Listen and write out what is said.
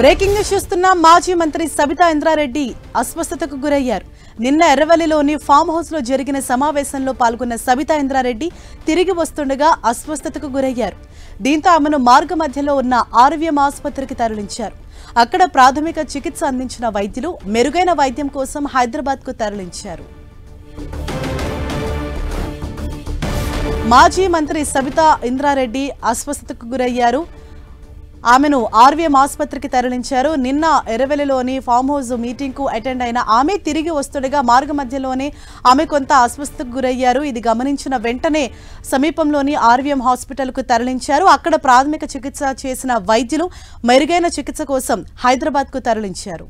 Breaking news చూస్తున్న మాజీ మంత్రి సబితా ఇంద్రారెడ్డి అస్వస్థతకు గురయ్యారు. నిన్న ఎర్రవల్లిలోని ఫామ్ హౌస్ లో జరిగిన సమావేశంలో పాల్గొన్న సబితా ఇంద్రారెడ్డి తిరిగి వస్తుండగా అస్వస్థతకు గురయ్యారు. దీంతో ఆమెను మార్గ మధ్యలో ఉన్న ఆర్వీఎం ఆసుపత్రికి తరలించారు. అక్కడ ప్రాథమిక చికిత్స అందించిన వైద్యులు మెరుగైన వైద్యం కోసం హైదరాబాద్కు తరలించారు. మాజీ మంత్రి సబితా ఇంద్రారెడ్డి అస్వస్థతకు గురయ్యారు. ఆమెను ఆర్వీఎం ఆసుపత్రికి తరలించారు. నిన్న ఎర్రవెల్లిలోని ఫామ్ హౌస్ మీటింగ్ కు అటెండ్ అయిన ఆమె తిరిగి వస్తుండగా మార్గ మధ్యలోనే ఆమె కొంత అస్వస్థతకు గురయ్యారు. ఇది గమనించిన వెంటనే సమీపంలోని ఆర్వీఎం హాస్పిటల్ కు తరలించారు. అక్కడ ప్రాథమిక చికిత్స చేసిన వైద్యులు మెరుగైన చికిత్స కోసం హైదరాబాద్ కు తరలించారు.